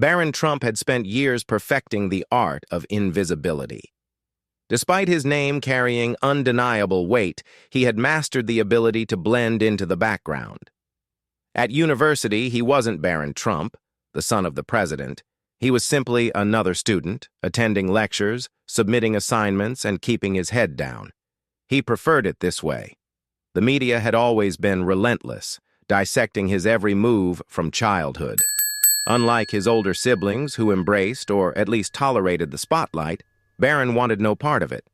Barron Trump had spent years perfecting the art of invisibility. Despite his name carrying undeniable weight, he had mastered the ability to blend into the background. At university, he wasn't Barron Trump, the son of the president. He was simply another student, attending lectures, submitting assignments, and keeping his head down. He preferred it this way. The media had always been relentless, dissecting his every move from childhood. Unlike his older siblings, who embraced or at least tolerated the spotlight, Barron wanted no part of it.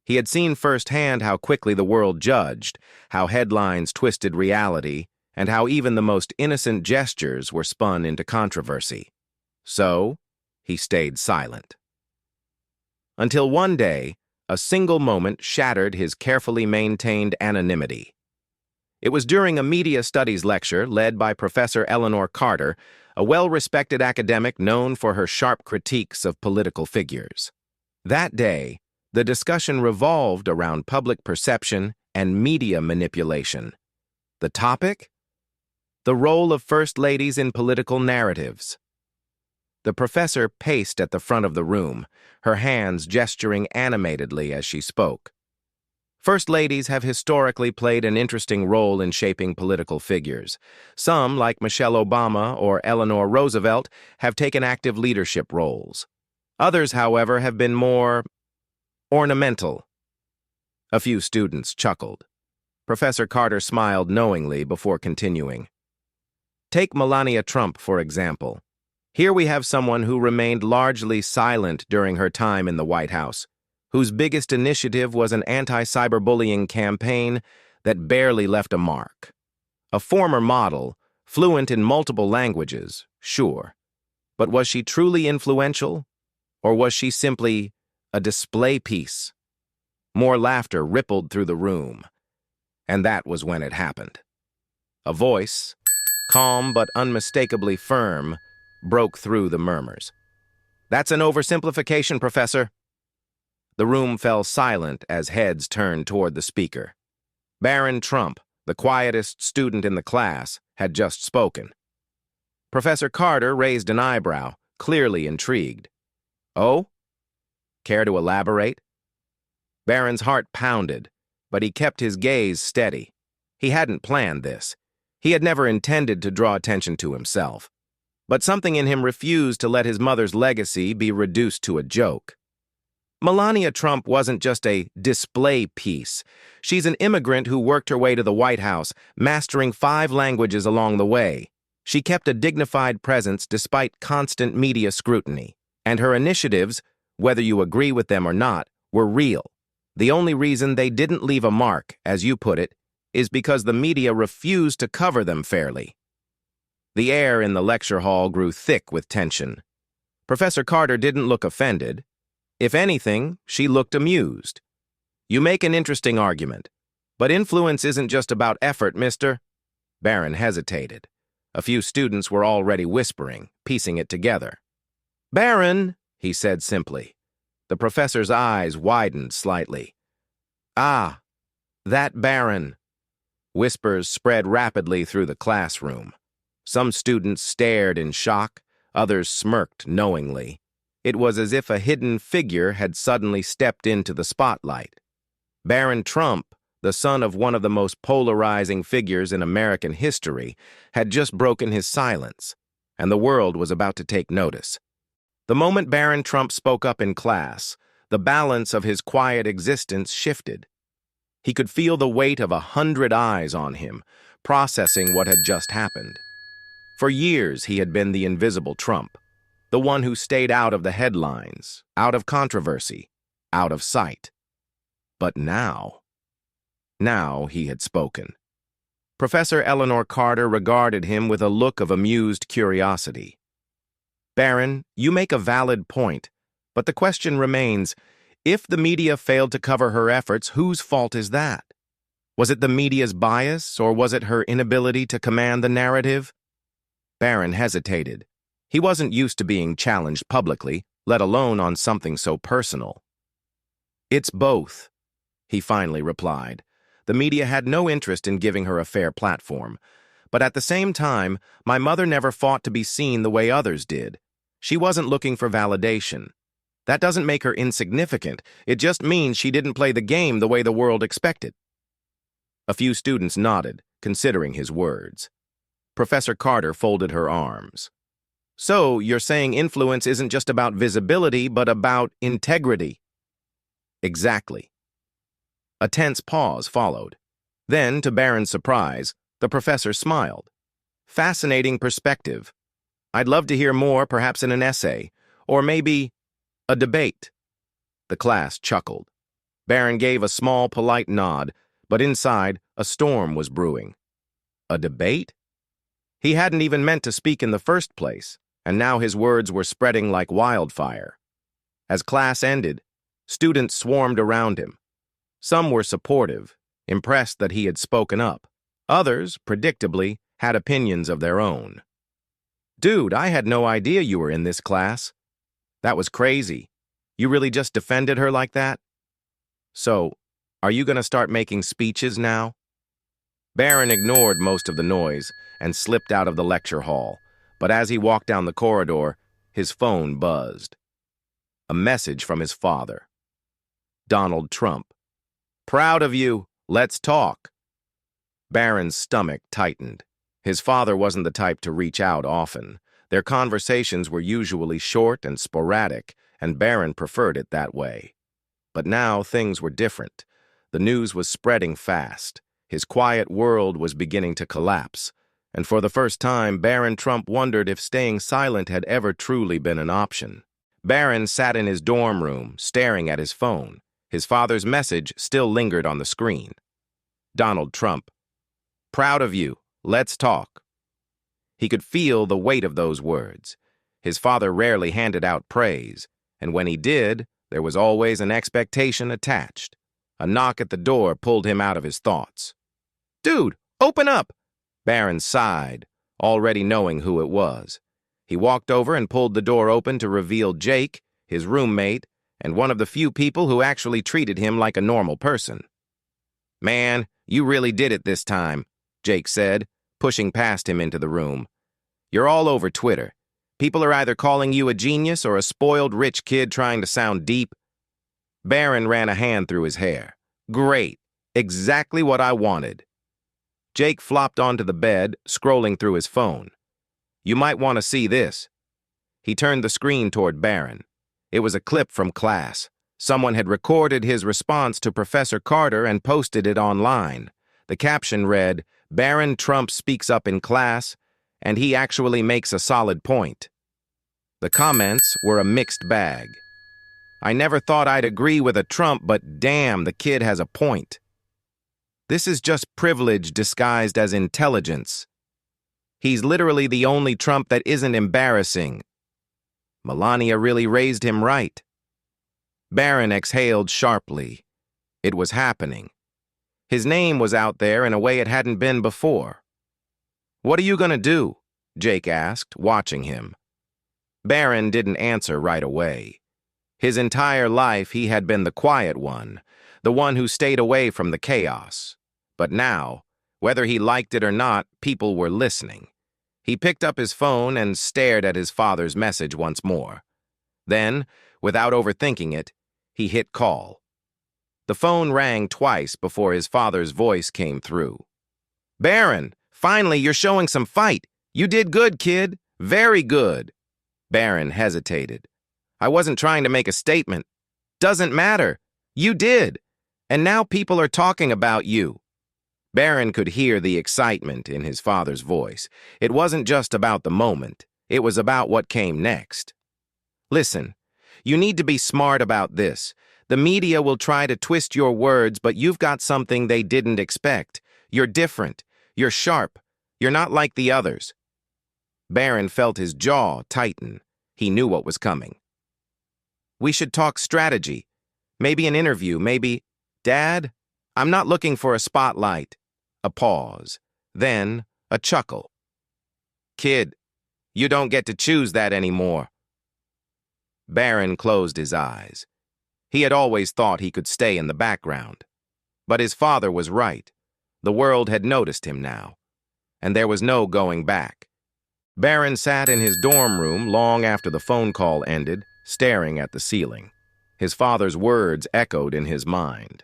He had seen firsthand how quickly the world judged, how headlines twisted reality, and how even the most innocent gestures were spun into controversy. So, he stayed silent. Until one day, a single moment shattered his carefully maintained anonymity. It was during a media studies lecture led by Professor Eleanor Carter, a well-respected academic known for her sharp critiques of political figures. That day, the discussion revolved around public perception and media manipulation. The topic? The role of first ladies in political narratives. The professor paced at the front of the room, her hands gesturing animatedly as she spoke. First ladies have historically played an interesting role in shaping political figures. Some, like Michelle Obama or Eleanor Roosevelt, have taken active leadership roles. Others, however, have been more ornamental. A few students chuckled. Professor Carter smiled knowingly before continuing. Take Melania Trump, for example. Here we have someone who remained largely silent during her time in the White House, whose biggest initiative was an anti-cyberbullying campaign that barely left a mark. A former model, fluent in multiple languages, sure. But was she truly influential? Or was she simply a display piece? More laughter rippled through the room. And that was when it happened. A voice, calm but unmistakably firm, broke through the murmurs. That's an oversimplification, Professor. The room fell silent as heads turned toward the speaker. Barron Trump, the quietest student in the class, had just spoken. Professor Carter raised an eyebrow, clearly intrigued. Oh? Care to elaborate? Barron's heart pounded, but he kept his gaze steady. He hadn't planned this. He had never intended to draw attention to himself. But something in him refused to let his mother's legacy be reduced to a joke. Melania Trump wasn't just a display piece. She's an immigrant who worked her way to the White House, mastering 5 languages along the way. She kept a dignified presence despite constant media scrutiny. And her initiatives, whether you agree with them or not, were real. The only reason they didn't leave a mark, as you put it, is because the media refused to cover them fairly. The air in the lecture hall grew thick with tension. Professor Carter didn't look offended. If anything, she looked amused. You make an interesting argument. But influence isn't just about effort, mister. Barron hesitated. A few students were already whispering, piecing it together. Barron, he said simply. The professor's eyes widened slightly. Ah, that Barron. Whispers spread rapidly through the classroom. Some students stared in shock, others smirked knowingly. It was as if a hidden figure had suddenly stepped into the spotlight. Barron Trump, the son of one of the most polarizing figures in American history, had just broken his silence, and the world was about to take notice. The moment Barron Trump spoke up in class, the balance of his quiet existence shifted. He could feel the weight of 100 eyes on him, processing what had just happened. For years, he had been the invisible Trump, the one who stayed out of the headlines, out of controversy, out of sight. But now he had spoken. Professor Eleanor Carter regarded him with a look of amused curiosity. Barron, you make a valid point, but the question remains, if the media failed to cover her efforts, whose fault is that? Was it the media's bias, or was it her inability to command the narrative? Barron hesitated. He wasn't used to being challenged publicly, let alone on something so personal. It's both, he finally replied. The media had no interest in giving her a fair platform. But at the same time, my mother never fought to be seen the way others did. She wasn't looking for validation. That doesn't make her insignificant. It just means she didn't play the game the way the world expected. A few students nodded, considering his words. Professor Carter folded her arms. So, you're saying influence isn't just about visibility, but about integrity? Exactly. A tense pause followed. Then, to Barron's surprise, the professor smiled. Fascinating perspective. I'd love to hear more, perhaps in an essay, or maybe a debate. The class chuckled. Barron gave a small, polite nod, but inside, a storm was brewing. A debate? He hadn't even meant to speak in the first place, and now his words were spreading like wildfire. As class ended, students swarmed around him. Some were supportive, impressed that he had spoken up. Others, predictably, had opinions of their own. Dude, I had no idea you were in this class. That was crazy. You really just defended her like that? So, are you going to start making speeches now? Barron ignored most of the noise and slipped out of the lecture hall, but as he walked down the corridor, his phone buzzed. A message from his father. Donald Trump. Proud of you. Let's talk. Barron's stomach tightened. His father wasn't the type to reach out often. Their conversations were usually short and sporadic, and Barron preferred it that way. But now things were different. The news was spreading fast. His quiet world was beginning to collapse, and for the first time, Barron Trump wondered if staying silent had ever truly been an option. Barron sat in his dorm room, staring at his phone. His father's message still lingered on the screen. Donald Trump. Proud of you. Let's talk. He could feel the weight of those words. His father rarely handed out praise, and when he did, there was always an expectation attached. A knock at the door pulled him out of his thoughts. Dude, open up! Barron sighed, already knowing who it was. He walked over and pulled the door open to reveal Jake, his roommate, and one of the few people who actually treated him like a normal person. Man, you really did it this time, Jake said, pushing past him into the room. You're all over Twitter. People are either calling you a genius or a spoiled rich kid trying to sound deep. Barron ran a hand through his hair. Great. Exactly what I wanted. Jake flopped onto the bed, scrolling through his phone. You might want to see this. He turned the screen toward Barron. It was a clip from class. Someone had recorded his response to Professor Carter and posted it online. The caption read, Barron Trump speaks up in class, and he actually makes a solid point. The comments were a mixed bag. I never thought I'd agree with a Trump, but damn, the kid has a point. This is just privilege disguised as intelligence. He's literally the only Trump that isn't embarrassing. Melania really raised him right. Barron exhaled sharply. It was happening. His name was out there in a way it hadn't been before. What are you going to do? Jake asked, watching him. Barron didn't answer right away. His entire life he had been the quiet one, the one who stayed away from the chaos. But now, whether he liked it or not, people were listening. He picked up his phone and stared at his father's message once more. Then, without overthinking it, he hit call. The phone rang twice before his father's voice came through. Barron, finally you're showing some fight. You did good, kid. Very good. Barron hesitated. I wasn't trying to make a statement. Doesn't matter. You did. And now people are talking about you. Barron could hear the excitement in his father's voice. It wasn't just about the moment. It was about what came next. Listen, you need to be smart about this. The media will try to twist your words, but you've got something they didn't expect. You're different. You're sharp. You're not like the others. Barron felt his jaw tighten. He knew what was coming. We should talk strategy. Maybe an interview, maybe... Dad, I'm not looking for a spotlight. A pause. Then, a chuckle. Kid, you don't get to choose that anymore. Barron closed his eyes. He had always thought he could stay in the background. But his father was right. The world had noticed him now. And there was no going back. Barron sat in his dorm room long after the phone call ended, staring at the ceiling. His father's words echoed in his mind.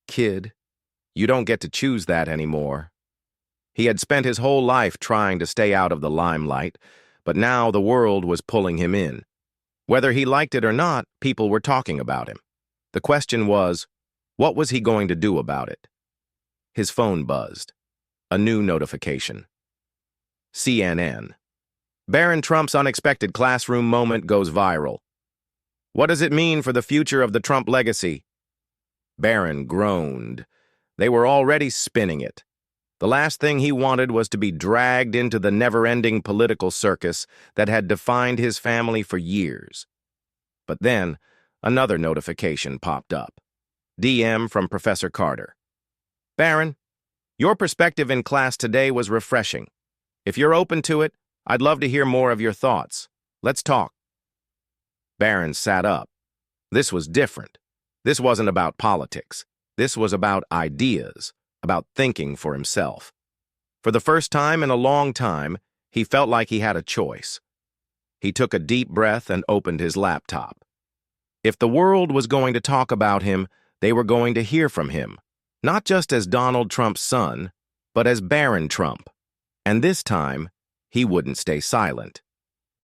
"Kid, you don't get to choose that anymore." He had spent his whole life trying to stay out of the limelight, but now the world was pulling him in. Whether he liked it or not, people were talking about him. The question was, what was he going to do about it? His phone buzzed. A new notification. CNN. Barron Trump's unexpected classroom moment goes viral. What does it mean for the future of the Trump legacy? Barron groaned. They were already spinning it. The last thing he wanted was to be dragged into the never-ending political circus that had defined his family for years. But then, another notification popped up. DM from Professor Carter. "Barron, your perspective in class today was refreshing. If you're open to it, I'd love to hear more of your thoughts. Let's talk." Barron sat up. This was different. This wasn't about politics. This was about ideas, about thinking for himself. For the first time in a long time, he felt like he had a choice. He took a deep breath and opened his laptop. If the world was going to talk about him, they were going to hear from him, not just as Donald Trump's son, but as Barron Trump. And this time, he wouldn't stay silent.